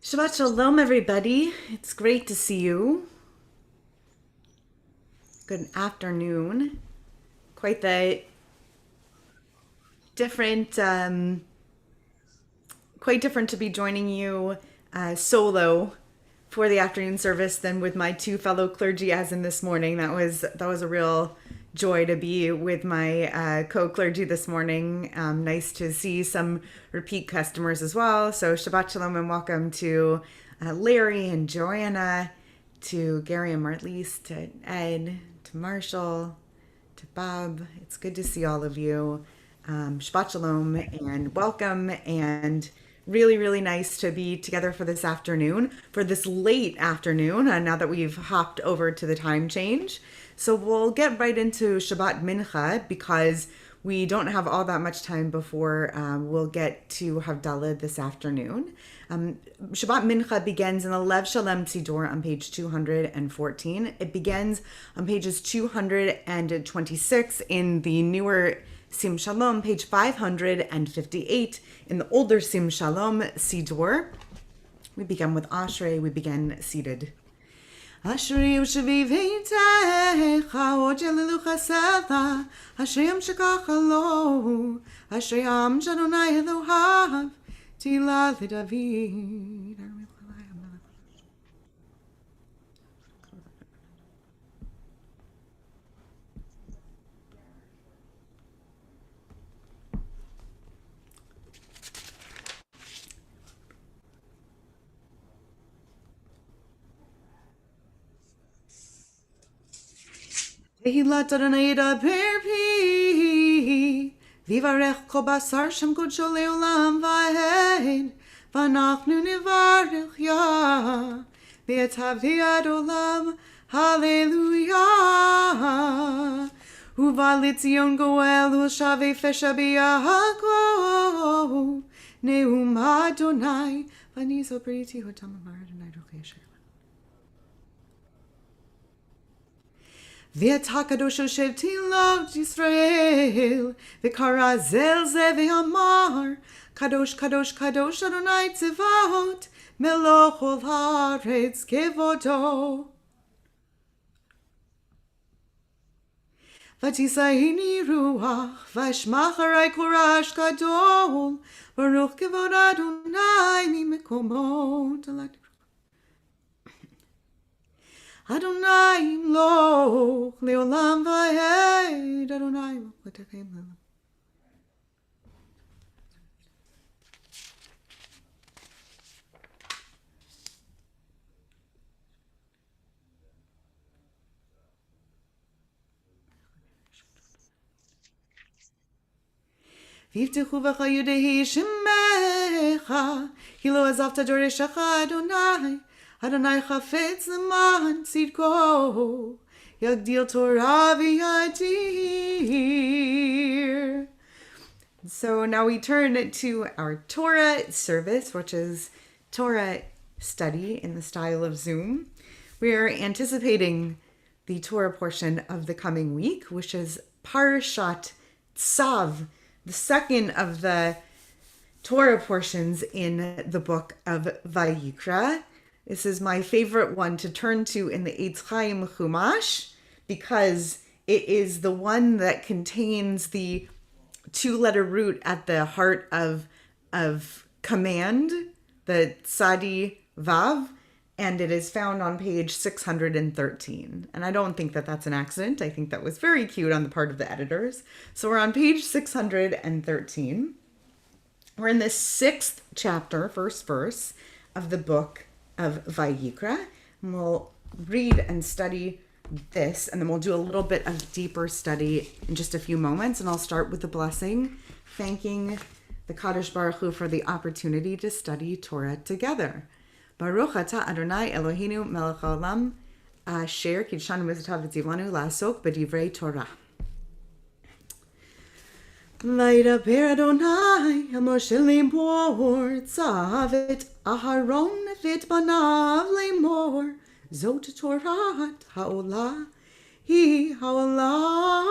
Shabbat Shalom, everybody. It's great to see you. Good afternoon. Quite the different, quite different to be joining you solo for the afternoon service than with my two fellow clergy as in this morning. That was a real joy to be with my co-clergy this morning. Nice to see some repeat customers as well. So Shabbat Shalom and welcome to Larry and Joanna, to Gary and Martleese, to Ed, to Marshall, to Bob. It's good to see all of you. Shabbat Shalom and welcome, and really, really nice to be together for this afternoon, for this late afternoon, now that we've hopped over to the time change. So we'll get right into Shabbat Mincha because we don't have all that much time before we'll get to Havdalah this afternoon. Shabbat Mincha begins in the Lev Shalem Tzidor on page 214. It begins on pages 226 in the newer Sim Shalom, page 558 in the older Sim Shalom Sidor. We begin with Ashrei. We begin seated. Ashrei Ushaviv Heitecha Od Yalilu Chasecha Ashrei Am Shekach Alo Ashrei Am Shadonai Elohav Tila LeDavid. Tehilat Adonai Yedaber Pi Vivarech Kol Basar Shem Kodsho Leolam Vahed Vanachnu Nivarech Yah V'etav Ad Olam Hallelujah Uvalitzion Goel Ulshavei Fesha B'Yaakov Neum Adonai Vaniso Briti Hotam Amar Adonai Rochei Hashem V'etakadosh Yoshev Tilot Yisrael V'kara Zel Ze V'amar Kadosh Kadosh Kadosh Adonai Tzivot Meloch Ol Haaretz Kevodo V'tisayini Ruach V'ashmach Harai Korash Gadol Baruch Kevod Adonai Mimekomot Adonai Imloch Leolam Vahed Adonai Imloch L'Techem Leolam. V'yiftechu v'cha Yedehi Shemecha Hilo Azavta Doreshecha Adonai Adonai Chafetz Leman Tzidko Yagdil Torah V'Yadir. So now we turn to our Torah service, which is Torah study in the style of Zoom. We are anticipating the Torah portion of the coming week, which is Parashat Tzav, the second of the Torah portions in the book of Vayikra. This is my favorite one to turn to in the Eitz Chaim Chumash because it is the one that contains the two-letter root at the heart of command, the Tzadi Vav, and it is found on page 613. And I don't think that that's an accident. I think that was very cute on the part of the editors. So we're on page 613. We're in the 6th chapter, first verse of the book of Vayikra. And we'll read and study this, and then we'll do a little bit of deeper study in just a few moments. And I'll start with the blessing, thanking the Kadosh Baruch Hu for the opportunity to study Torah together. Baruch atah Adonai Eloheinu melech haolam asher kidshanu mitzvotav v'tzivanu la'asok b'divrei Torah. Vaydaber Adonai el Moshe lemor tzavet Aharon v'et banav lemor zot Torat ha'olah hi ha'olah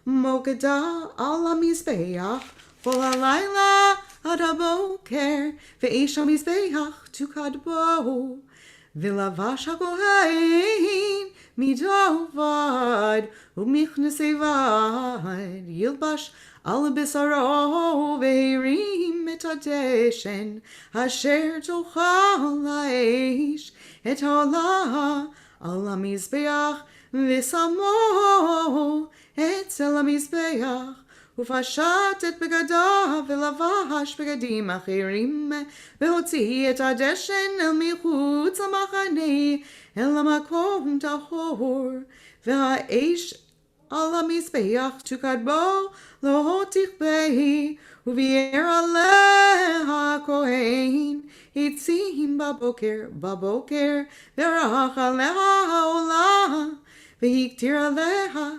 mokeda al hamizbeach kol halayla עד הבוקר, ואיש המזבח תוקד בו. ולבש הכהן מדובד ומכנסי בד, ילבש על בשרו והרים את הדשן אשר תאכל האש את העולה על המזבח ושמו אצל המזבח ופשט את בגדיו ולבש בגדים אחרים והוציא את הדשן אל מחוץ למחנה אל המקום טהור והאש על המזבח תוקד בו לא תכבה וביער עליה הכהן עצים בבוקר ורך עליה העולה והקטיר עליה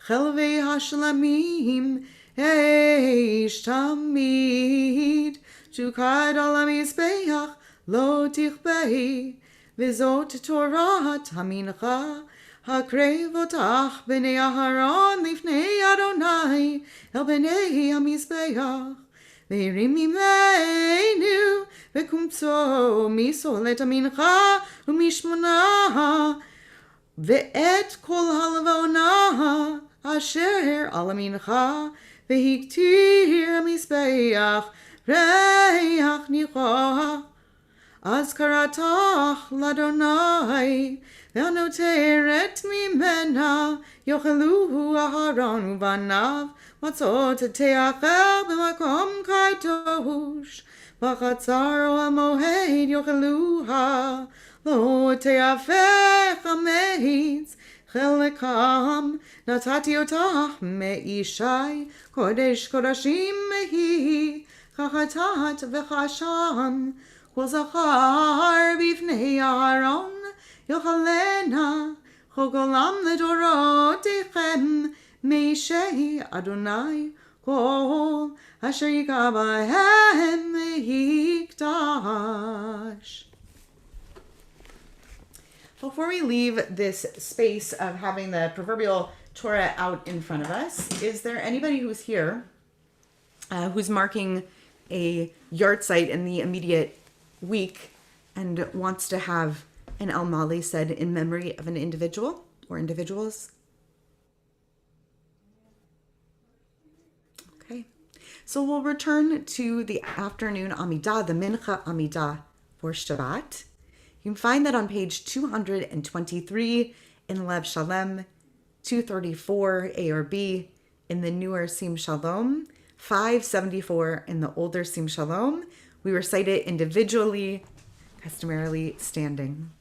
חלבי השלמים אש תמיד תוקד על המזבח לא תכבה וזאת תורת המנחה הקרב אותך בני אהרון לפני אדוני אל בני המזבח והרים ממנו וקומצו מסולת המנחה ומשמונה ואת כל הלבונה אשר על המנחה והקטיר המזבח ריח ניחוח אז קראתך לאדוני והנותרת ממנה יאכלו אהרון ובניו מצות תאכל במקום קדוש בחצר או המועד יאכלוה לא תהפך המיץ חלקם נתתי אותך מאישי קודש קודשים היא כחטאת וכשם כל זכר בפני אהרון יאכלנה חוק עולם לדורותיכם מאישי אדוני כל אשר יקרא בהם יקדש. Before we leave this space of having the proverbial Torah out in front of us, is there anybody who's here who's marking a yard site in the immediate week and wants to have an El Mali said in memory of an individual or individuals? Okay, so we'll return to the afternoon Amidah, the Mincha Amidah for Shabbat. You can find that on page 223 in Lev Shalem, 234 A or B in the newer Sim Shalom, 574 in the older Sim Shalom. We recite it individually, customarily standing.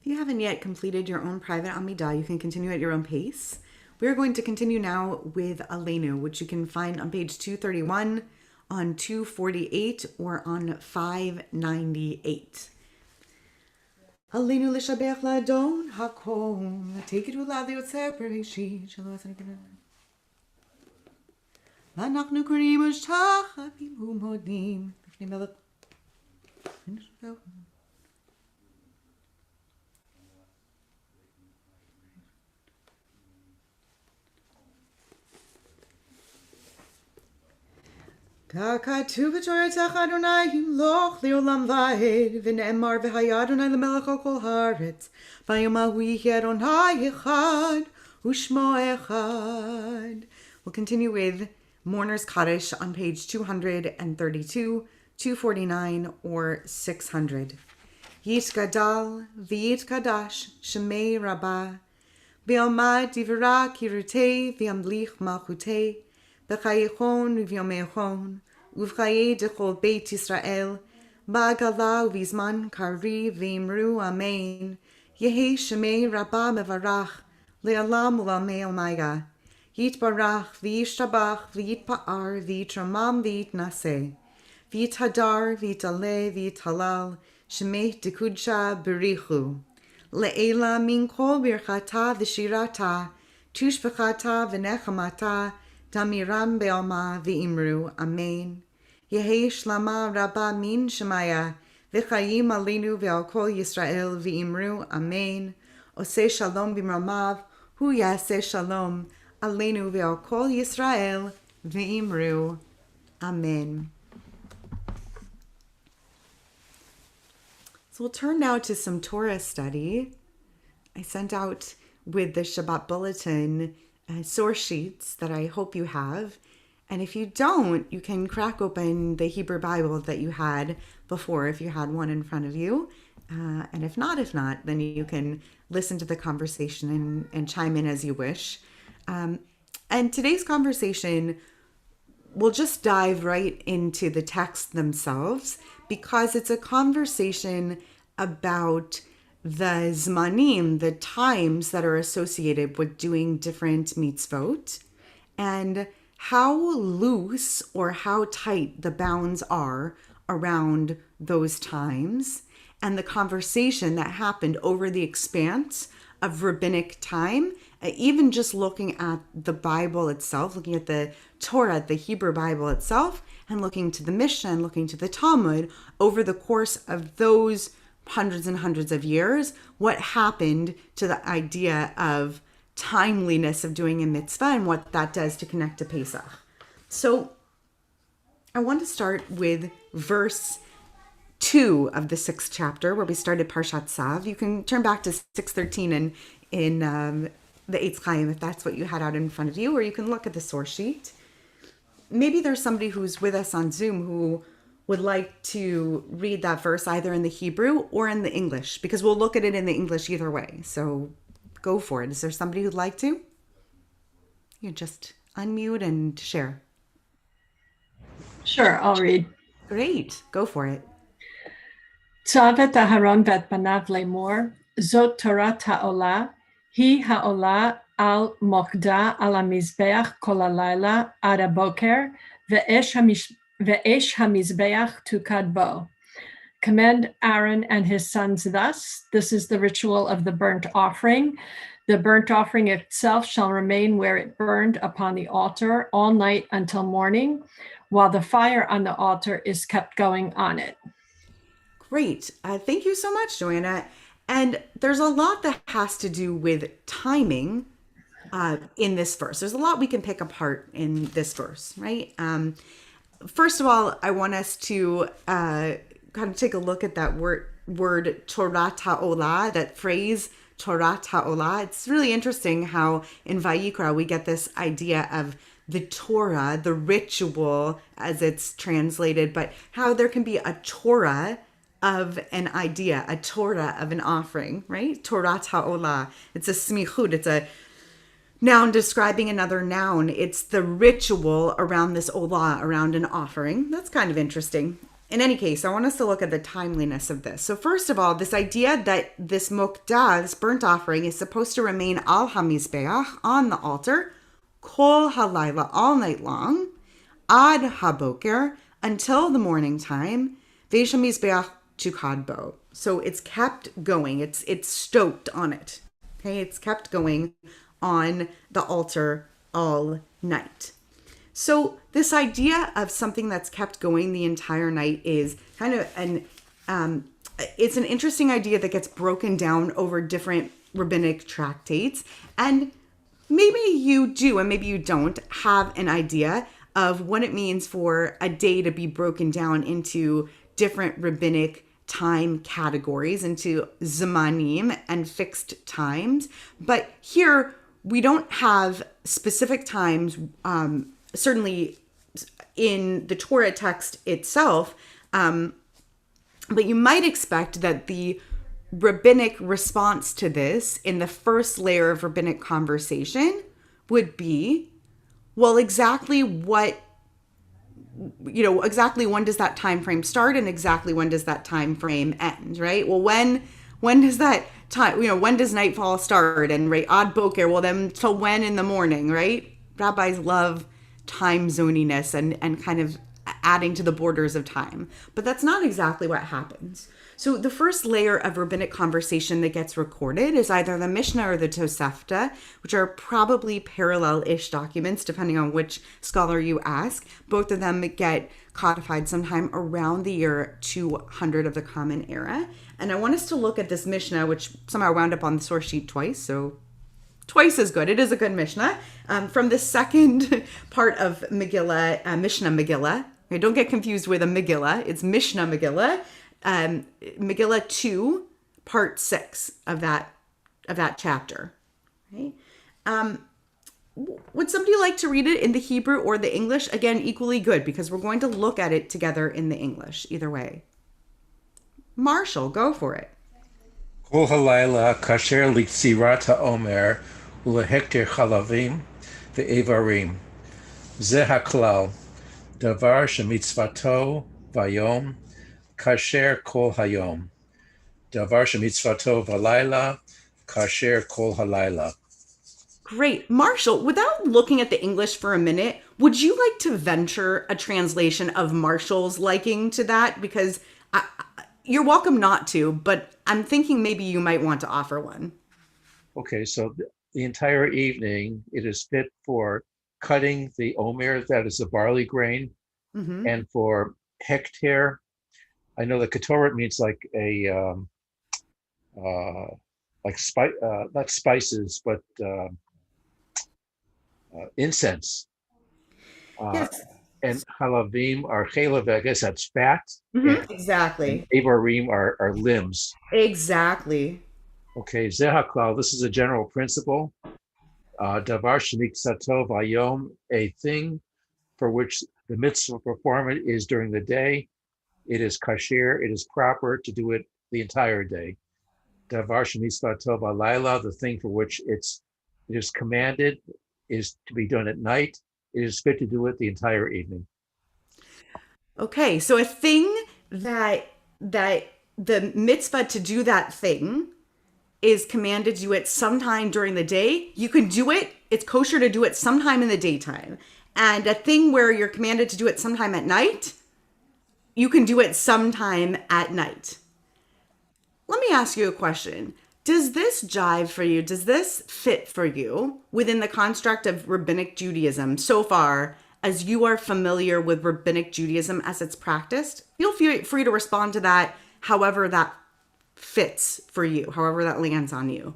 If you haven't yet completed your own private Amidah, you can continue at your own pace. We're going to continue now with Aleinu, which you can find on page 231, on 248, or on 598. Aleinu l'shabech l'adon hakom, take it ulav liotzer bereshit, shalom asan ואנחנו קוראים ושתחווים ומודים לפני מלך ככתוב בתורתך אדוני ימלוך לעולם ועד ונאמר והיה אדוני למלך על כל הארץ ביום ההוא יהיה אדוני אחד ושמו אחד. We'll continue with Mourner's Kaddish on page 232, 249, or 600. Yitgadal v'yitgadash shemei rabbah v'yomad divra kirutei v'yamlich malchutei b'chayechon v'yomechon uv'chayei dechol beit Yisrael ba'gala u'vizman kari v'imru amen yehi shemei rabbah mevarach le'alam u'lamei omega Yitbarach v'yishtabach v'yitpa'ar v'yitramam v'yitnaseh v'yithadar v'yitale v'yithalal shemeh dekudsha berichu le'ela min kol birchata v'shirata tushbechata v'nechamata damiram be'alma v'imru amen Yehi shlama rabba min shemaya v'chayim alinu v'al kol Yisrael v'imru amen Oseh shalom b'mramav hu yaseh shalom Aleinu ve'al kol Yisrael ve'imru. Amen. So we'll turn now to some Torah study. I sent out with the Shabbat Bulletin source sheets that I hope you have. And if you don't, you can crack open the Hebrew Bible that you had before if you had one in front of you. And if not, then you can listen to the conversation and chime in as you wish. And today's conversation will just dive right into the texts themselves because it's a conversation about the zmanim, the times that are associated with doing different mitzvot, and how loose or how tight the bounds are around those times, and the conversation that happened over the expanse of rabbinic time. Even just looking at the Bible itself, looking at the Torah, the Hebrew Bible itself, and looking to the Mishnah and looking to the Talmud over the course of those hundreds and hundreds of years, what happened to the idea of timeliness of doing a mitzvah and what that does to connect to Pesach. So I want to start with verse 2 of the 6th chapter where we started Parshat Tzav. You can turn back to 6:13 and in the Eitz Chaim if that's what you had out in front of you, or you can look at the source sheet. Maybe there's somebody who's with us on Zoom who would like to read that verse either in the Hebrew or in the English, because we'll look at it in the English either way. So go for it. Is there somebody who'd like to? You just unmute and share. Sure, I'll read. Great. Go for it. Tzavet Aharon vet banav lemor, zot Torah ha'olah, hi ha'olah al mokda al hamizbeach kol halayla ad haboker, ve'esh hamizbeach tukad bo. Command Aaron and his sons thus, this is the ritual of the burnt offering. The burnt offering itself shall remain where it burned upon the altar all night until morning, while the fire on the altar is kept going on it. Great. Thank you so much, Joanna. And there's a lot that has to do with timing in this verse. There's a lot we can pick apart in this verse, right? First of all, I want us to kind of take a look at that word Torah Ta'olah, that phrase Torah Ta'olah. It's really interesting how in Vayikra we get this idea of the Torah, the ritual as it's translated, but how there can be a Torah of an idea, a Torah of an offering, right? Torah Ta'olah. It's a smichut. It's a noun describing another noun. It's the ritual around this olah, around an offering. That's kind of interesting. In any case, I want us to look at the timeliness of this. So first of all, this idea that this mukdah, this burnt offering, is supposed to remain al hamizbeach, on the altar, kol halayla, all night long, ad haboker, until the morning time, ve'esh hamizbeach chukadbo. So it's kept going. It's stoked on it. Okay, it's kept going on the altar all night. So this idea of something that's kept going the entire night is kind of it's an interesting idea that gets broken down over different rabbinic tractates. And maybe you do, and maybe you don't have an idea of what it means for a day to be broken down into different rabbinic time categories, into zamanim and fixed times. But here we don't have specific times, certainly in the Torah text itself, but you might expect that the rabbinic response to this in the first layer of rabbinic conversation would be, well, exactly when does that time frame start and exactly when does that time frame end, right? Well, when does that time, when does nightfall start, and right, ad boker, well then till when in the morning, right? Rabbis love time zoniness and kind of adding to the borders of time. But that's not exactly what happens. So the first layer of rabbinic conversation that gets recorded is either the Mishnah or the Tosefta, which are probably parallel-ish documents, depending on which scholar you ask. Both of them get codified sometime around the year 200 of the Common Era. And I want us to look at this Mishnah, which somehow wound up on the source sheet twice, so twice as good. It is a good Mishnah. From the second part of Megillah, Mishnah Megillah. Okay, don't get confused with a Megillah. It's Mishnah Megillah. Megillah 2, part 6 of that chapter. Okay. Would somebody like to read it in the Hebrew or the English? Again, equally good, because we're going to look at it together in the English, either way. Marshall, go for it. Kol halayla kasher litzirat haomer ulehekter chalavim ve'evarim. Ze haklal, davar shemitzvato vayom, kasher kol hayom. Davar shemitzvato valayla, kasher kol halayla. Great. Marshall, without looking at the English for a minute, would you like to venture a translation of Marshall's liking to that? Because you're welcome not to, but I'm thinking maybe you might want to offer one. Okay, so the entire evening, it is fit for cutting the omer, that is the barley grain, and for hekter, I know the ketoret means like a not spices, but incense. Yes. And halavim are chelav, I guess that's fat. And Exactly. evarim are limbs. Exactly. Okay, zehaklal, this is a general principle. Davar shemiksato vayom, a thing for which the mitzvah performant is during the day. It is kasher, it is proper to do it the entire day. Davar shemitzvato valayla, the thing for which it is commanded is to be done at night. It is fit to do it the entire evening. Okay, so a thing that the mitzvah to do that thing is commanded to do it sometime during the day. You can do it. It's kosher to do it sometime in the daytime. And a thing where you're commanded to do it sometime at night, you can do it sometime at night. Let me ask you a question. Does this jive for you? Does this fit for you within the construct of rabbinic Judaism so far as you are familiar with rabbinic Judaism as it's practiced? Feel free to respond to that however that fits for you, however that lands on you.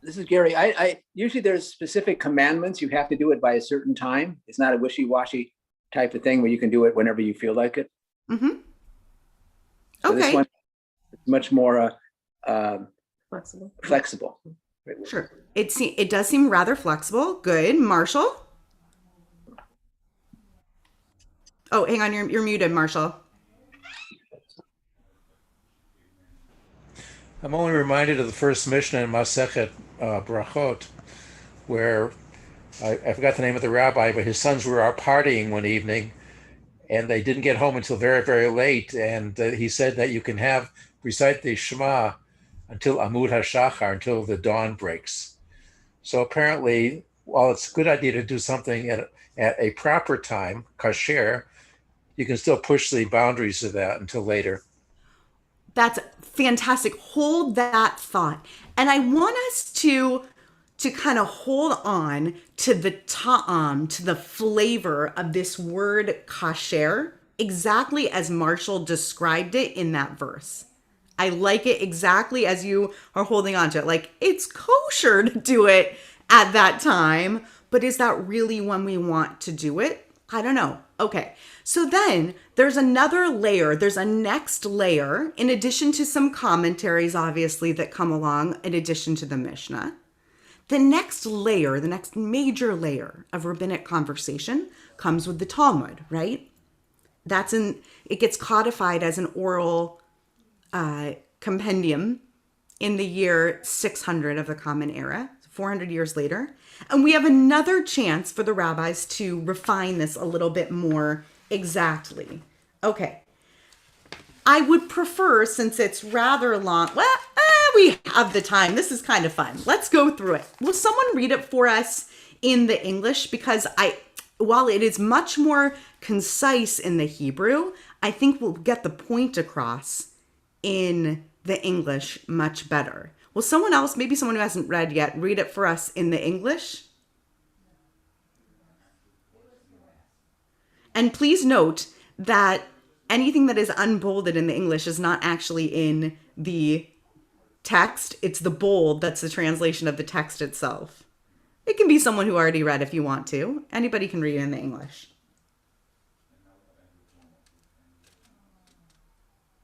This is Gary. I usually there's specific commandments. You have to do it by a certain time. It's not a wishy-washy type of thing where you can do it whenever you feel like it. Mm-hmm. So Okay. this one is much more Flexible. Sure. It does seem rather flexible. Good. Marshall? Oh, hang on. You're muted, Marshall. I'm only reminded of the first Mishnah in Masechet Brachot, where I forgot the name of the rabbi, but his sons were out partying one evening, and they didn't get home until very, very late. And he said that you can recite the Shema until Amud HaShachar, until the dawn breaks. So apparently, while it's a good idea to do something at a proper time, kasher, you can still push the boundaries of that until later. That's fantastic. Hold that thought. And I want us to kind of hold on to the ta'am, to the flavor of this word kasher, exactly as Marshall described it in that verse. I like it exactly as you are holding on to it. Like, it's kosher to do it at that time, but is that really when we want to do it? I don't know. Okay. So then there's another layer. There's a next layer, in addition to some commentaries, obviously, that come along, in addition to the Mishnah. The next layer, the next major layer of rabbinic conversation comes with the Talmud, right? It gets codified as an oral compendium in the year 600 of the Common Era, 400 years later. And we have another chance for the rabbis to refine this a little bit more exactly. Okay. I would prefer, since it's rather long, we have the time. This is kind of fun. Let's go through it. Will someone read it for us in the English? Because while it is much more concise in the Hebrew, I think we'll get the point across in the English much better. Will someone else, maybe someone who hasn't read yet, read it for us in the English? And please note that anything that is unbolded in the English is not actually in the text. It's the bold that's the translation of the text itself. It can be someone who already read if you want to. Anybody can read it in the English.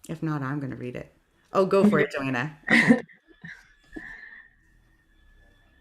If not, I'm going to read it. Oh, go for it, Joanna. Okay.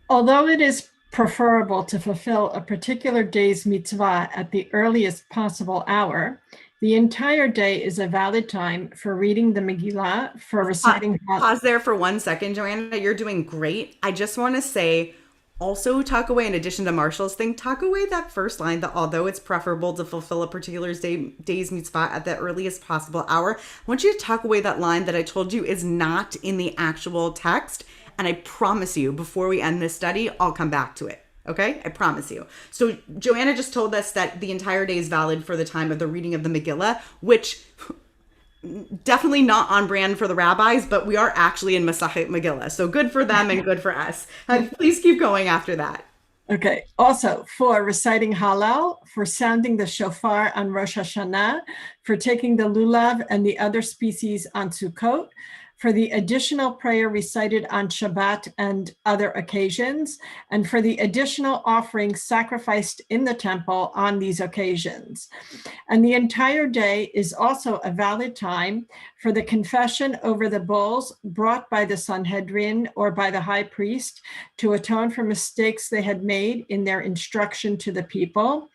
Although it is preferable to fulfill a particular day's mitzvah at the earliest possible hour, the entire day is a valid time for reading the Megillah, for reciting. Pause there for 1 second, Joanna. You're doing great. I just want to say, also tuck away, in addition to Marshall's thing, tuck away that first line, that although it's preferable to fulfill a particular day's mitzvah at the earliest possible hour, I want you to tuck away that line that I told you is not in the actual text. And I promise you, before we end this study, I'll come back to it. Okay? I promise you. So Joanna just told us that the entire day is valid for the time of the reading of the Megillah, which definitely not on brand for the rabbis, but we are actually in Masachet Megillah. So good for them and good for us. Please keep going after that. Okay. Also, for reciting Hallel, for sounding the shofar on Rosh Hashanah, for taking the lulav and the other species on Sukkot, for the additional prayer recited on Shabbat and other occasions, and for the additional offerings sacrificed in the temple on these occasions. And the entire day is also a valid time for the confession over the bulls brought by the Sanhedrin or by the high priest to atone for mistakes they had made in their instruction to the people,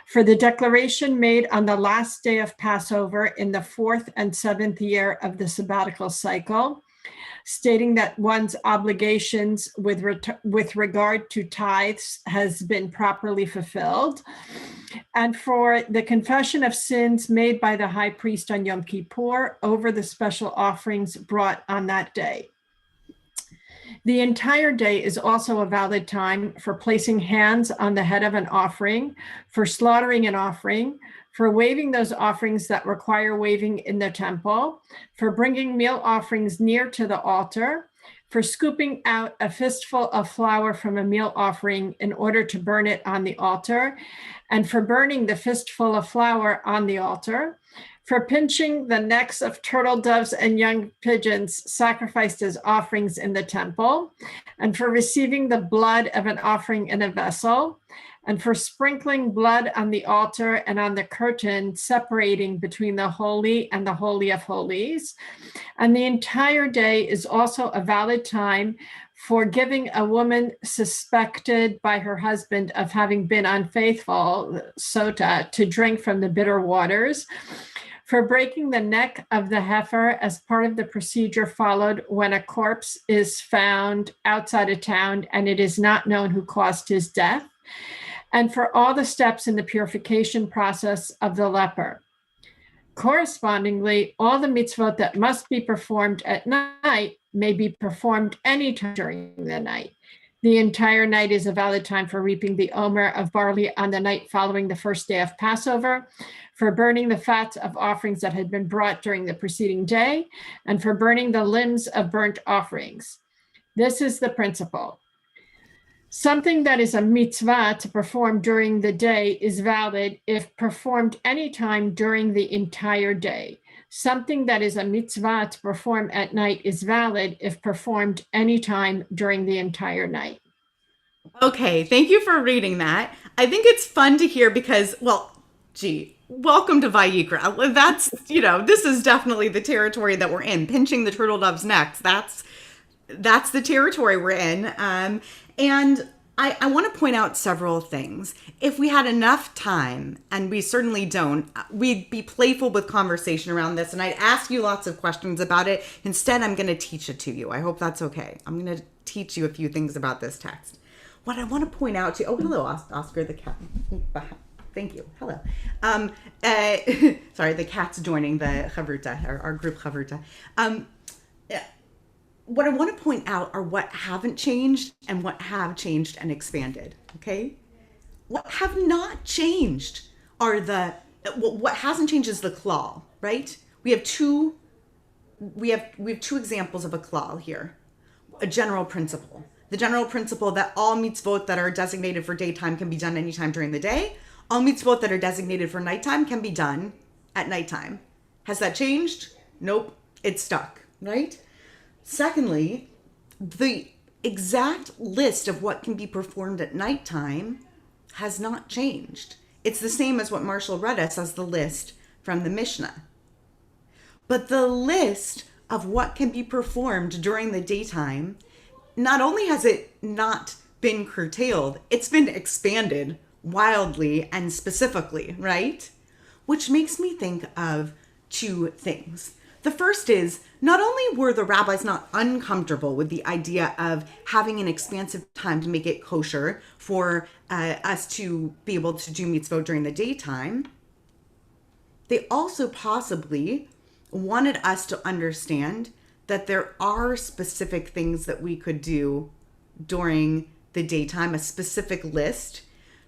for the declaration made on the last day of Passover in the 4th and 7th year of the sabbatical cycle, stating that one's obligations with regard to tithes has been properly fulfilled, and for the confession of sins made by the high priest on Yom Kippur over the special offerings brought on that day. The entire day is also a valid time for placing hands on the head of an offering, for slaughtering an offering, for waving those offerings that require waving in the temple, for bringing meal offerings near to the altar, for scooping out a fistful of flour from a meal offering in order to burn it on the altar, and for burning the fistful of flour on the altar, for pinching the necks of turtle doves and young pigeons sacrificed as offerings in the temple, and for receiving the blood of an offering in a vessel, and for sprinkling blood on the altar and on the curtain separating between the holy and the holy of holies. And the entire day is also a valid time for giving a woman suspected by her husband of having been unfaithful, sota, to drink from the bitter waters, for breaking the neck of the heifer as part of the procedure followed when a corpse is found outside a town and it is not known who caused his death, and for all the steps in the purification process of the leper. Correspondingly, all the mitzvot that must be performed at night may be performed anytime during the night. The entire night is a valid time for reaping the omer of barley on the night following the first day of Passover, for burning the fats of offerings that had been brought during the preceding day, and for burning the limbs of burnt offerings. This is the principle. Something that is a mitzvah to perform during the day is valid if performed anytime during the entire day. Something that is a mitzvah to perform at night is valid if performed anytime during the entire night. Okay, thank you for reading that. I think it's fun to hear because, well, gee, welcome to Vayikra. That's, this is definitely the territory that we're in. Pinching the turtle dove's necks. That's the territory we're in. And I want to point out several things. If we had enough time, and we certainly don't, we'd be playful with conversation around this, and I'd ask you lots of questions about it. Instead, I'm going to teach it to you. I hope that's okay. I'm going to teach you a few things about this text. What I want to point out to you, oh, hello, Oscar the cat. Thank you. Hello. Sorry, the cat's joining the chavruta, our group chavruta. What I want to point out are what haven't changed and what have changed and expanded, okay? What have not changed are what hasn't changed is the klal, right? We have two examples of a klal here. A general principle. The general principle that all mitzvot that are designated for daytime can be done anytime during the day. All mitzvot that are designated for nighttime can be done at nighttime. Has that changed? Nope, it's stuck, right? Secondly, the exact list of what can be performed at nighttime has not changed. It's the same as what Marshall read us as the list from the Mishnah. But the list of what can be performed during the daytime, not only has it not been curtailed, it's been expanded wildly and specifically, right? Which makes me think of two things. The first is, not only were the rabbis not uncomfortable with the idea of having an expansive time to make it kosher for us to be able to do mitzvot during the daytime, they also possibly wanted us to understand that there are specific things that we could do during the daytime, a specific list,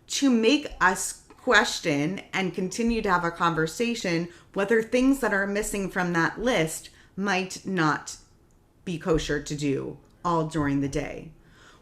to make us question and continue to have a conversation whether things that are missing from that list might not be kosher to do all during the day.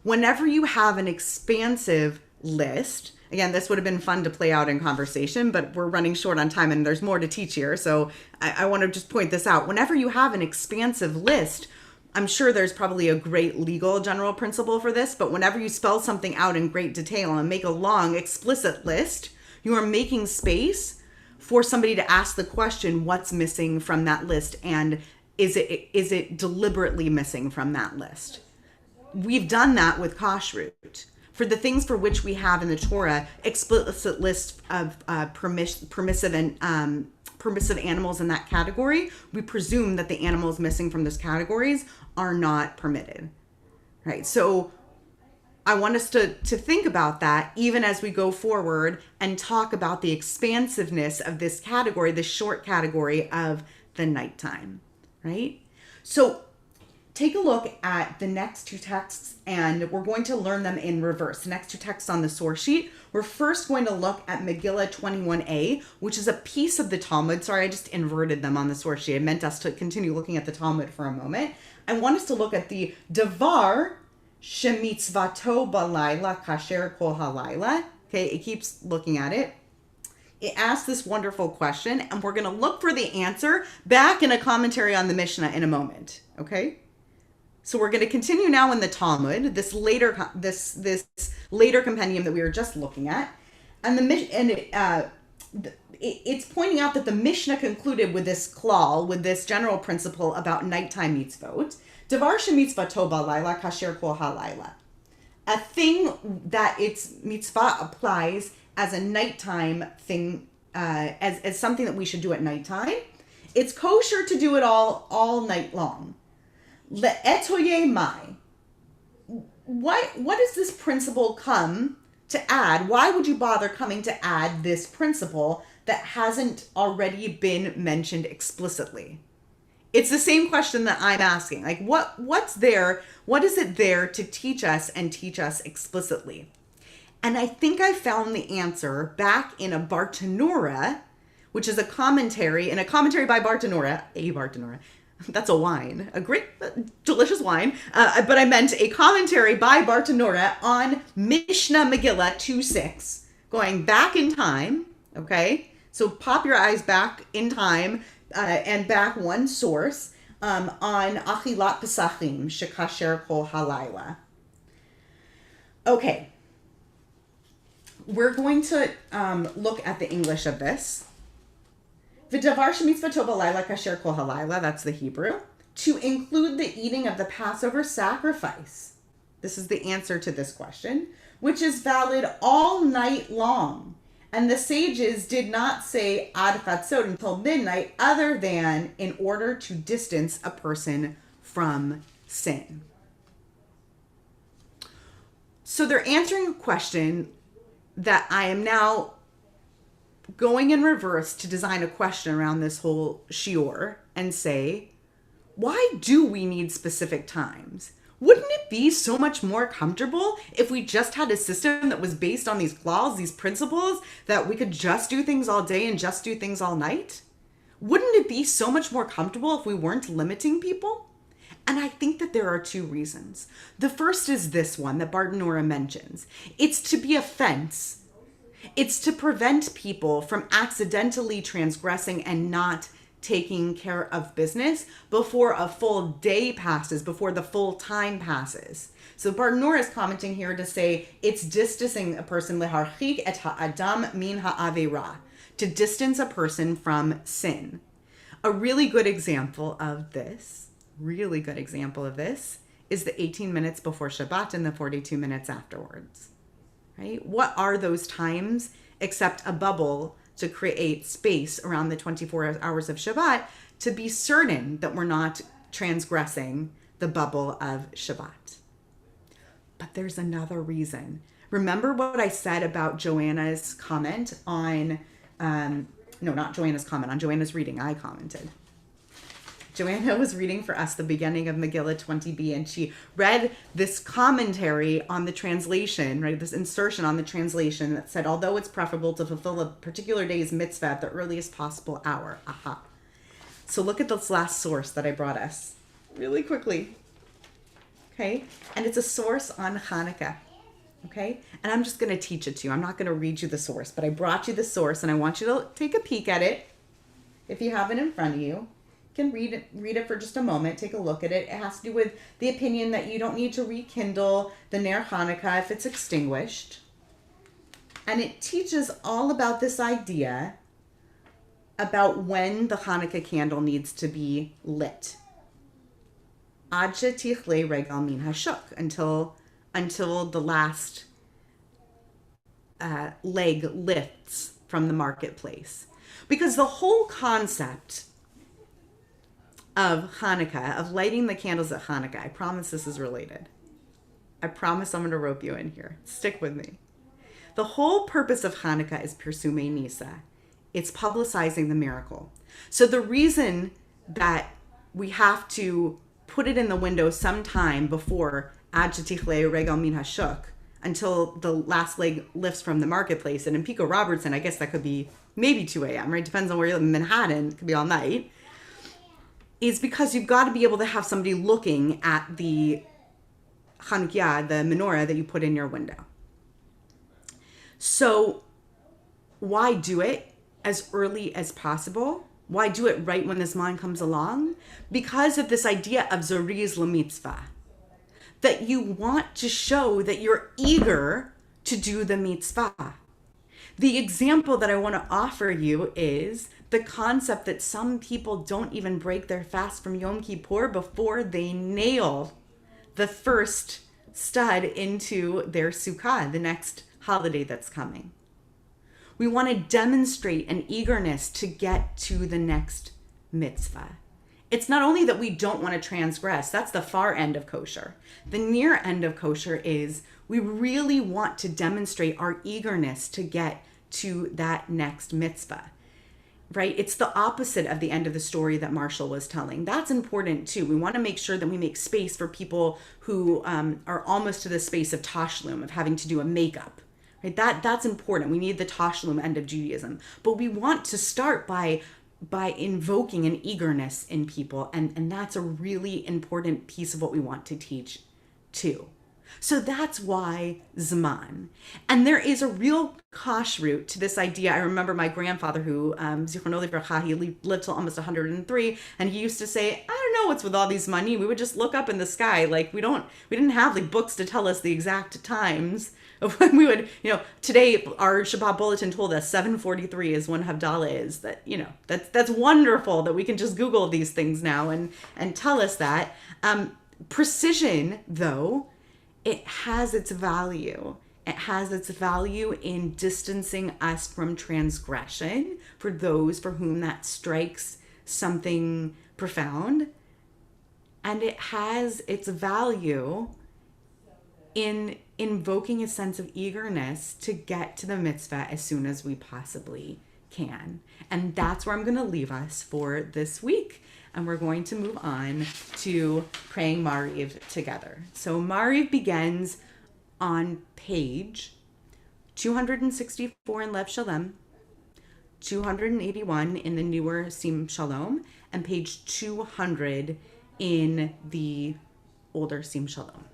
Whenever you have an expansive list, again, this would have been fun to play out in conversation, but we're running short on time and there's more to teach here. So I want to just point this out. Whenever you have an expansive list, I'm sure there's probably a great legal general principle for this, but whenever you spell something out in great detail and make a long explicit list, you are making space for somebody to ask the question, what's missing from that list? And is it deliberately missing from that list? We've done that with kashrut. For the things for which we have in the Torah explicit list of permissive animals in that category, we presume that the animals missing from those categories are not permitted, right? So I want us to think about that even as we go forward and talk about the expansiveness of this category, this short category of the nighttime, right? So take a look at the next two texts, and we're going to learn them in reverse. The next two texts on the source sheet. We're first going to look at Megillah 21a, which is a piece of the Talmud. Sorry, I just inverted them on the source sheet. I meant us to continue looking at the Talmud for a moment. I want us to look at the Devar Shemitzvato Balayla Kasher Kol Halayla. Okay, it keeps looking at it. It asks this wonderful question, and we're going to look for the answer back in a commentary on the Mishnah in a moment. Okay? So we're going to continue now in the Talmud, this later compendium that we were just looking at, and it's pointing out that the Mishnah concluded with this klal, with this general principle about nighttime mitzvot. Devar shemitzvato balayla kasher kol halayla. A thing that its mitzvah applies as a nighttime thing as something that we should do at nighttime. It's kosher to do it all night long. Le'etoye mai. What does this principle come to add? Why would you bother coming to add this principle that hasn't already been mentioned explicitly? It's the same question that I'm asking. Like, what's there? What is it there to teach us and teach us explicitly? And I think I found the answer back in a Bartanura, which is a commentary by Bartanura, a Bartanura. That's a wine, a great, delicious wine. But I meant a commentary by Bartanura on Mishnah Megillah 2:6, going back in time. Okay, so pop your eyes back in time and back one source on Achilat Pesachim Shekasher Kol Halayla. Okay, we're going to look at the English of this. V'davar shemitzvato b'layla kasher kol halayla, that's the Hebrew, to include the eating of the Passover sacrifice. This is the answer to this question, which is valid all night long. And the sages did not say ad chatzot, until midnight, other than in order to distance a person from sin. So they're answering a question that I am now going in reverse to design a question around this whole shiur and say, why do we need specific times? Wouldn't it be so much more comfortable if we just had a system that was based on these clauses, these principles, that we could just do things all day and just do things all night? Wouldn't it be so much more comfortable if we weren't limiting people? And I think that there are two reasons. The first is this one that Bartanura mentions. It's to be a fence. It's to prevent people from accidentally transgressing and not taking care of business before a full day passes, before the full time passes. So Bartanura is commenting here to say it's distancing a person, leharchik et ha'adam min ha'avera, to distance a person from sin. A really good example of this is the 18 minutes before Shabbat and the 42 minutes afterwards. Right? What are those times except a bubble to create space around the 24 hours of Shabbat to be certain that we're not transgressing the bubble of Shabbat? But there's another reason. Remember what I said about Joanna's comment on, not Joanna's comment, on Joanna's reading. I commented. Joanna was reading for us the beginning of Megillah 20b, and she read this commentary on the translation, right? This insertion on the translation that said, although it's preferable to fulfill a particular day's mitzvah at the earliest possible hour. Aha. So look at this last source that I brought us really quickly. Okay. And it's a source on Hanukkah. Okay. And I'm just going to teach it to you. I'm not going to read you the source, but I brought you the source and I want you to take a peek at it. If you have it in front of you. Can read it for just a moment, take a look at it. It has to do with the opinion that you don't need to rekindle the Ner Hanukkah if it's extinguished. And it teaches all about this idea about when the Hanukkah candle needs to be lit. Ad shetichle regal min hashuk, until the last leg lifts from the marketplace. Because the whole concept of Hanukkah, of lighting the candles at Hanukkah, I promise this is related. I promise I'm going to rope you in here. Stick with me. The whole purpose of Hanukkah is Pirsumei Nisa. It's publicizing the miracle. So the reason that we have to put it in the window sometime before Ad shetichle regal min hashuk, until the last leg lifts from the marketplace, and in Pico Robertson, I guess that could be maybe 2 a.m., right? Depends on where you live. In Manhattan, it could be all night. Is because you've got to be able to have somebody looking at the Chanukiah, the menorah that you put in your window. So why do it as early as possible? Why do it right when this mind comes along? Because of this idea of Zoriz L'mitzvah, that you want to show that you're eager to do the mitzvah. The example that I want to offer you is the concept that some people don't even break their fast from Yom Kippur before they nail the first stud into their sukkah, the next holiday that's coming. We want to demonstrate an eagerness to get to the next mitzvah. It's not only that we don't want to transgress, that's the far end of kosher. The near end of kosher is we really want to demonstrate our eagerness to get to that next mitzvah, right? It's the opposite of the end of the story that Marshall was telling. That's important too. We want to make sure that we make space for people who are almost to the space of tashlum, of having to do a makeup, right? That's important. We need the tashlum end of Judaism. But we want to start by invoking an eagerness in people. And that's a really important piece of what we want to teach too. So that's why Zman. And there is a real kashrut to this idea. I remember my grandfather who, Zichrono Livracha, he lived till almost 103, and he used to say, I don't know what's with all these money. We would just look up in the sky. Like we didn't have like books to tell us the exact times of when we would, today our Shabbat bulletin told us 7:43 is when Havdalah is. That's wonderful that we can just Google these things now and tell us that. Precision, though, it has its value. It has its value in distancing us from transgression for those for whom that strikes something profound. And it has its value in invoking a sense of eagerness to get to the mitzvah as soon as we possibly can. And that's where I'm going to leave us for this week. And we're going to move on to praying Mariv together. So Mariv begins on page 264 in Lev Shalom, 281 in the newer Sim Shalom, and page 200 in the older Sim Shalom.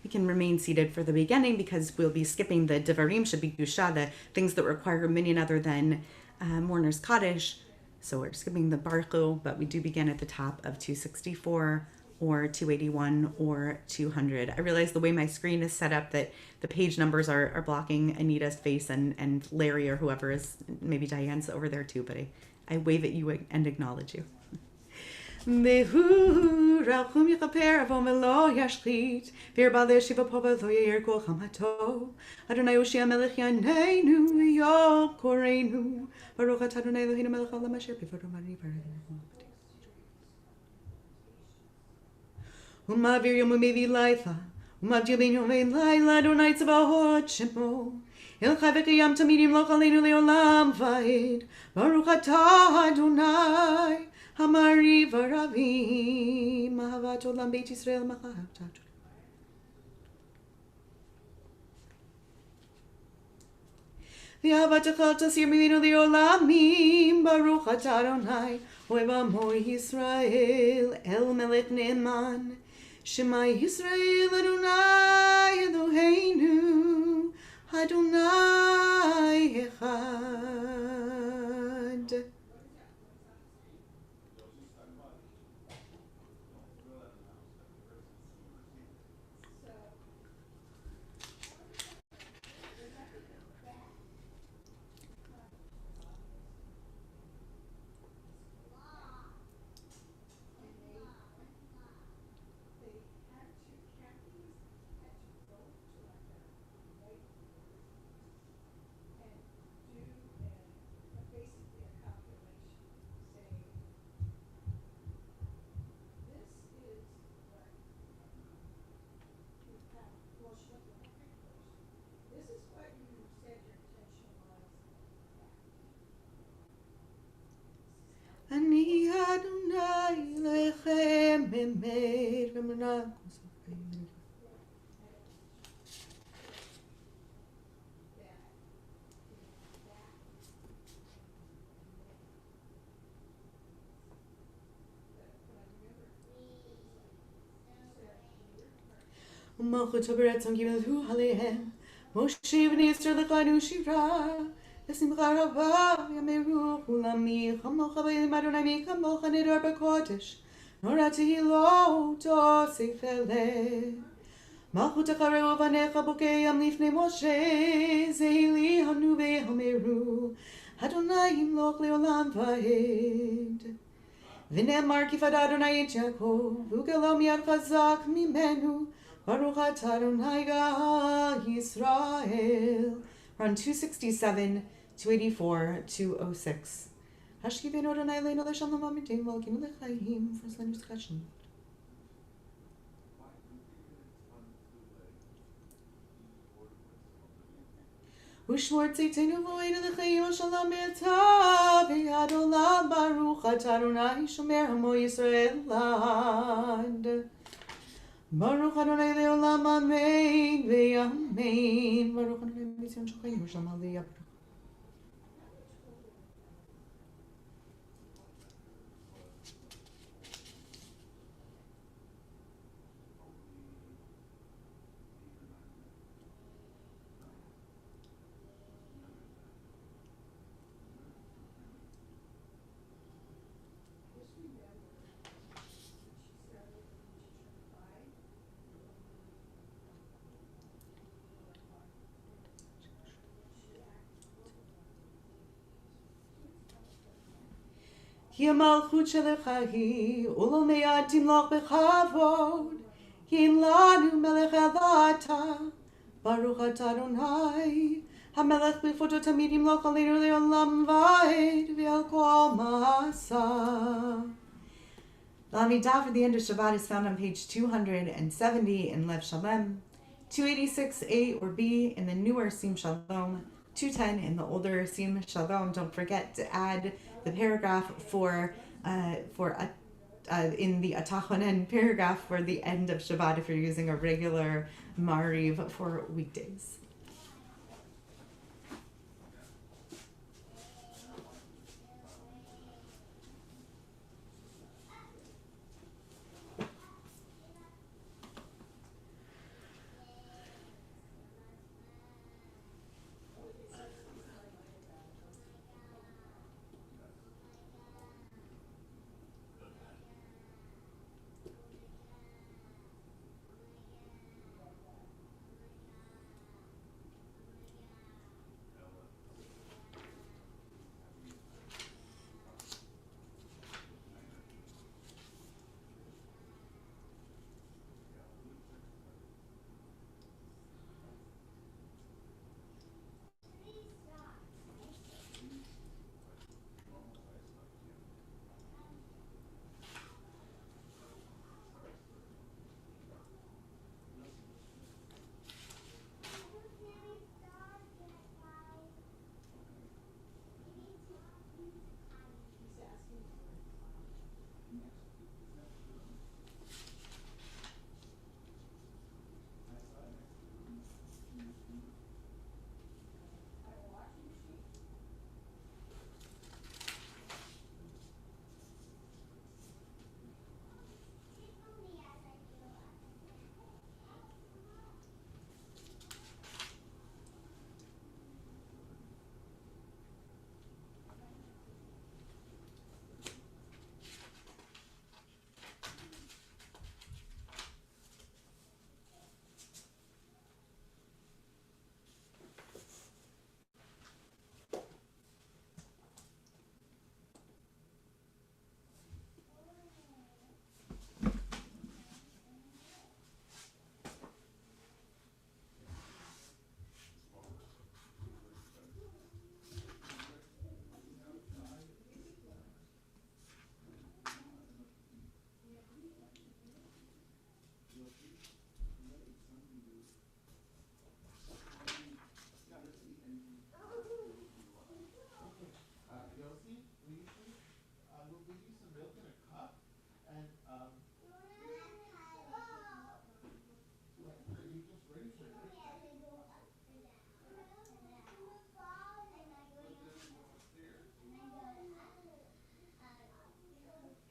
We can remain seated for the beginning because we'll be skipping the Devarim should be Gusha, the things that require a minyan other than Mourner's Kaddish. So we're skipping the Baruch Hu, but we do begin at the top of 264 or 281 or 200. I realize the way my screen is set up that the page numbers are blocking Anita's face and Larry or whoever is, maybe Diane's over there too, but I wave at you and acknowledge you. Mehu rachum yichaper avo melo yashchit vir bal yeshiva pova lo yair kol chamato Adonai Yoshia melech yaneinu yom koreinu Baruch atah Adonai Eloheinu melech haolam asher bivaro mari parei Umavir yom umevi laila umavdil ben yom vein laila Adonai tzavahot shemo El chai v'kiyam tamidim lo chaleinu leolam va'ed Baruch atah Adonai Hamari v'ravim, Mahavat olam Beit Yisrael machahavta. V'ahavat tasir mimenu li'olamim, Baruch atah Adonai, ohev amo Yisrael, El melech ne'eman, Shema Yisrael Adonai Eloheinu, Adonai echad. Ani Adonai lechem emet v'manach U'malchut ha'beretzon gimelhu alehem Moshe v'nei Yisrael lechanu shira L'simcha rava yameru chulami chamocha v'elim Adonai mi chamocha nedar b'kodesh Nor atihilo tosef eleh מלכותך ובניך בוקעים לפני משה, זה לי הנו והמרו, אדוני ימלוך לעולם ועד. ונאמר כי פדה אדוני את יעקב, וגלו מיד חזק ממנו, ברוך אתה אדוני גאל ישראל. Run 267, 284, 206. השכיבנו אדוני אלינו לשלום אמיתנו, ולקינו לחיים, for his land discussion. ושמור צאתנו ואוהנו לחיים ושלום מעתה ועד עולם ברוך אתה אדוני שומר עמו ישראל לעד. ברוך אדוני לעולם אמן ואמן. ברוך אדוני מציון של חיים ושלום עליה. כי המלכות שלך היא, ולעולמי תמלוך בכבוד. כי אין לנו מלך אלא אתה, ברוך אתה אדוני, המלך בכבודו תמיד ימלוך עלינו לעולם ועד, ועל כל מעשה. The Amidah for the end of Shabbat is found on page 270 in Lev Shalem, 286A or B in the newer Sim Shalom, 210 in the older Sim Shalom. Don't forget to add the paragraph for in the Atachonen paragraph for the end of Shabbat if you're using a regular Mariv for weekdays.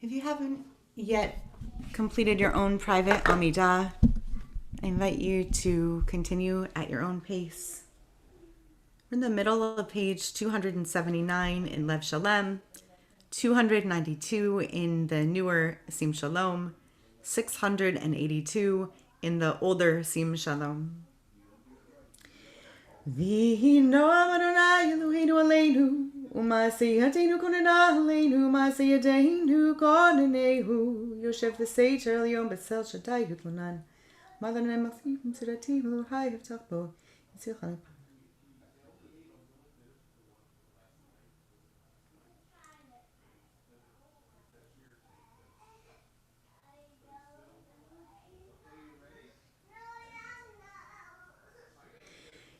If you haven't yet completed your own private Amidah, I invite you to continue at your own pace. We're in the middle of page 279 in Lev Shalem, 292 in the newer Sim Shalom, 682 in the older Sim Shalom. V'hino Adonai Eloheinu aleinu, u'ma'aseh konena aleinu, u'ma'aseh yadeinu konenehu, Yoshev v'seiter elyon b'sel shaddai hutlonan, Ma'adonai malchim tzidati v'lohai hevtach bo, Yitzil chalep.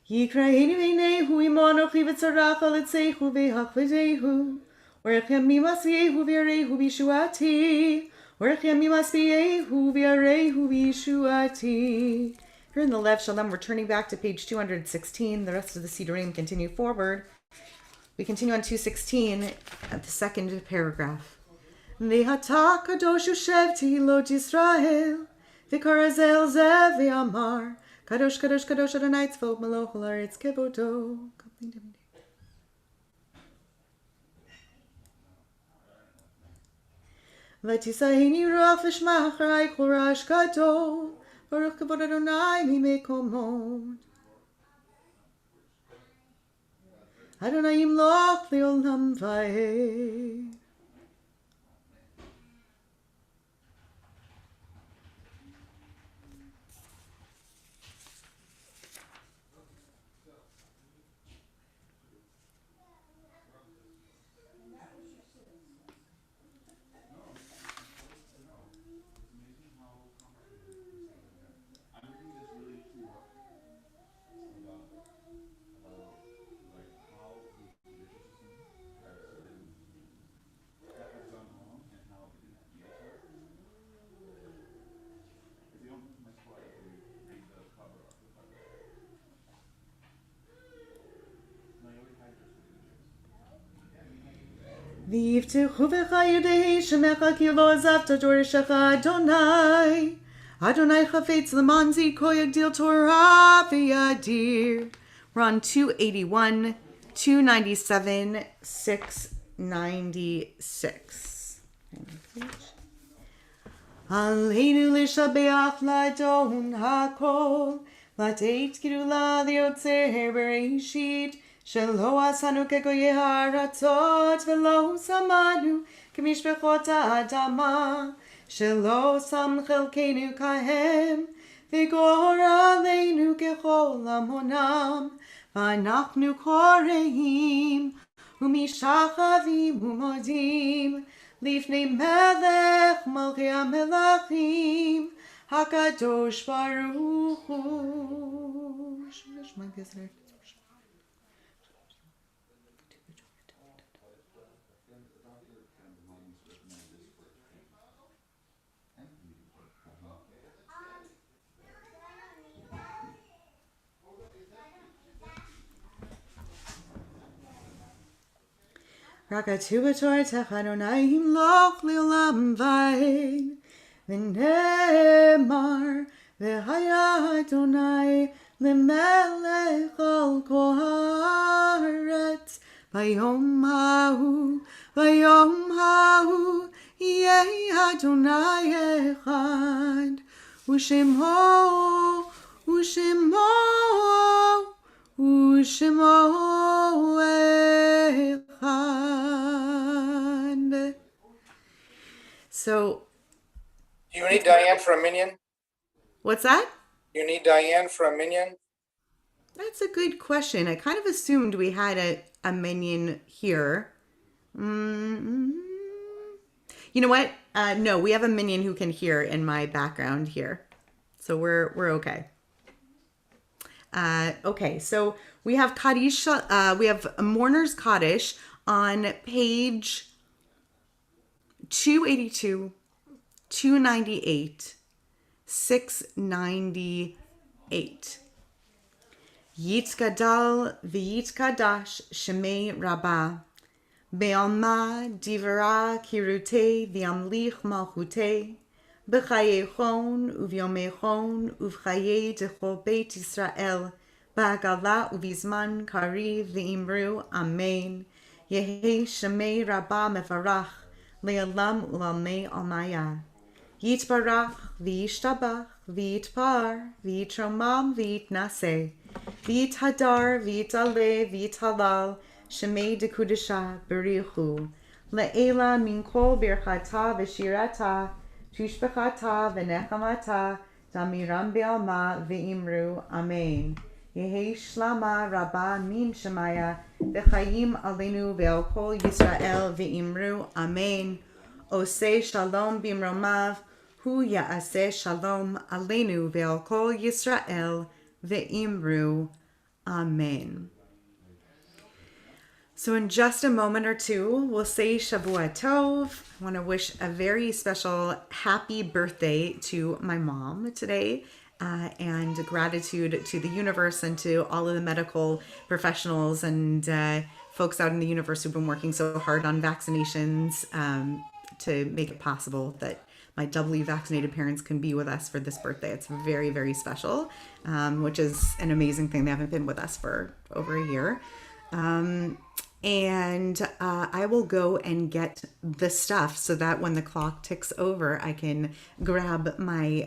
Yikrainu einehu imonochi v'tzarach aletzehu v'hachvedehu. Orechem mimasiehu v'yarehu v'shuati. Orechem mimasiehu v'yarehu v'shuati. Here in the Lev Shalom, we're turning back to page 216. The rest of the Sidurim continue forward. We continue on 216 at the second paragraph. V'hata kadosh yoshev tehilot Yisrael. V'karazel zev v'amar. Kadosh, Kadosh, Kadosh, Adonai Tzvaot Melech Haaretz Kevodo. V'tisahini ruach v'shma acharei kol rash gadol. Baruch kavod Adonai mimekomot. Adonai yimloch le'olam va'ed. V'yivtechu v'cha yudei shemecha ki lo azavta doreshecha Adonai. Adonai chafetz lemanzi ko yagdil Torah v'yadir. We're on 281, 297, 696. Aleinu lishabeach ladon hakol. Lateit kirula liotzer bereshit. Shelo asanu kegoye haratzot velo samanu kemishpechot ha'adama. Shelo sam chelkenu kahem v'gor aleinu kechol amonam v'anachnu koreim u'mishachavim u'modim lifnei melech malchei hamelachim hakadosh baruch hu. Rakatu b'toratech Adonai himloch le'olam va'ed. V'nemar v'haya Adonai le'melech al kol haaretz. Vayom hahu yeh Adonai echad. U'shemo echad. So, you need Diane for a minion? What's that? You need Diane for a minion? That's a good question. I kind of assumed we had a minion here. You know what? No, we have a minion who can hear in my background here. So we're okay. Okay, so we have Kaddish, we have a Mourner's Kaddish on page 282, 298, 698. Yitzgadal v'yitkadash shemei rabbah. Be'alma divara kirute v'amlich malchute. B'chayechon uv'yomechon uv'chaye dechol beit Yisrael. Ba'agala uv'izman kari v'imru amen. Yehi shemei rabbah mefarach. Le'alam u'lalmei almaya. Yitbarach v'yishtabach v'yitpar v'yitromam v'yitnaseh v'yithadar v'yitale v'yithalal shemei dekudesha berichu le'ela min kol birchata v'shirata tushbechata v'nechamata damiram be'alma v'imru amen. Yehi shlama rabba min shemaya v'chayim alenu ve'al kol Yisrael v'imru amen. Oseh shalom bimromav hu ya'aseh shalom alenu ve'al kol Yisrael ve'imru amen. So in just a moment or two, we'll say Shavua Tov. I want to wish a very special happy birthday to my mom today, and gratitude to the universe and to all of the medical professionals and folks out in the universe who've been working so hard on vaccinations to make it possible that my doubly vaccinated parents can be with us for this birthday. It's very, very special, which is an amazing thing. They haven't been with us for over a year. And I will go and get the stuff so that when the clock ticks over, I can grab my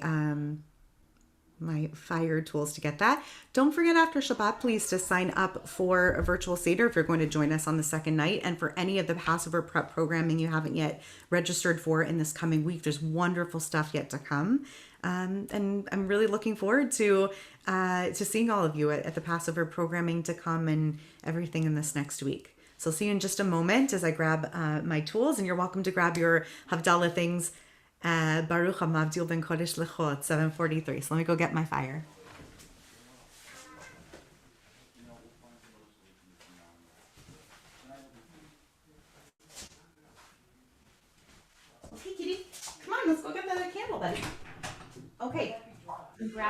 my fire tools to get that. Don't forget after Shabbat, please, to sign up for a virtual Seder if you're going to join us on the second night. And for any of the Passover prep programming you haven't yet registered for in this coming week, there's wonderful stuff yet to come. And I'm really looking forward to seeing all of you at the Passover programming to come and everything in this next week. So I'll see you in just a moment as I grab my tools, and you're welcome to grab your Havdalah things. Baruch HaMavdil Ben Kodesh Lechot, 7:43. So let me go get my fire. Okay, kitty. Come on, let's go get the candle then. Okay.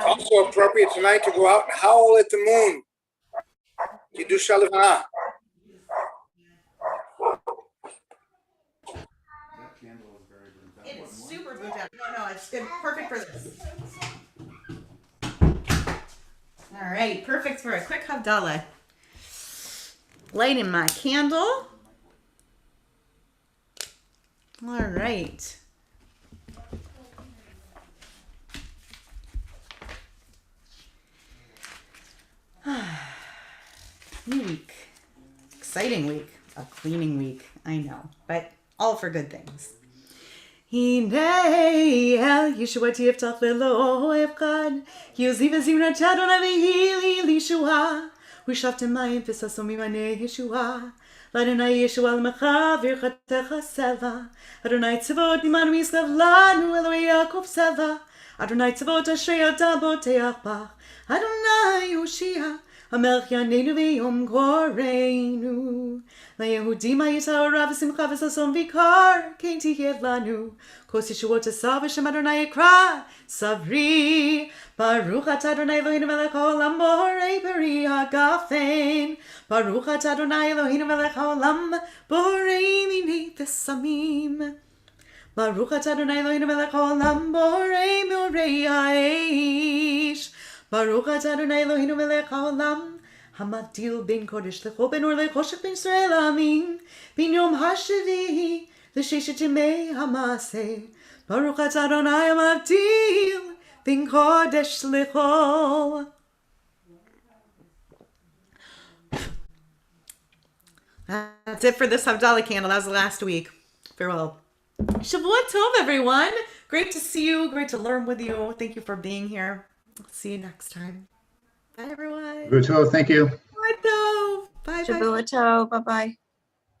Also appropriate tonight to go out and howl at the moon. Kiddush Halavana. It is super boujah. No, it's good. Perfect for this. All right, perfect for a quick Havdalah. Lighting my candle. All right. New week. Exciting week. A cleaning week. I know, but all for good things. Hinei el Yeshua tiftach velo evchad Yoziv ezimrat Adonai v'hili lishua U'shaftem mayim v'sasom mimanei Yeshua L'Adonai Yeshua l'mecha v'irchatecha selva Adonai tzavot nimanu yisrav lanu Eloi Yaakov selva Adonai tzavot ashrei adam boteach bach Adonai Yoshia Hamelch yanenu v'yom koreinu LaYehudim ha'yitara v'simcha v'sason v'kar Kein tihet lanu Kos Yeshuot asav v'shem Adonai yikra Savri Baruch atah Adonai Eloheinu melech haolam borei peri hagafen Baruch atah Adonai Eloheinu melech haolam borei minei v'samim Baruch atah Adonai Eloheinu melech haolam borei morei ha'esh Baruch atah Adonai Eloheinu melech haolam Hamavdil ben kodesh lecho ben or lechoshech ben Yisrael amin bin yom hashvi'i l'sheshet yemei hamaseh Baruch atah Adonai hamavdil ben kodesh lecho. That's it for this Havdalah candle. That was the last week. Farewell. Shavua Tov, everyone. Great to see you. Great to learn with you. Thank you for being here. I'll see you next time. Bye, everyone. Good. Thank you. Bye, Tov. Bye, bye. Shavua Tov. Bye-bye.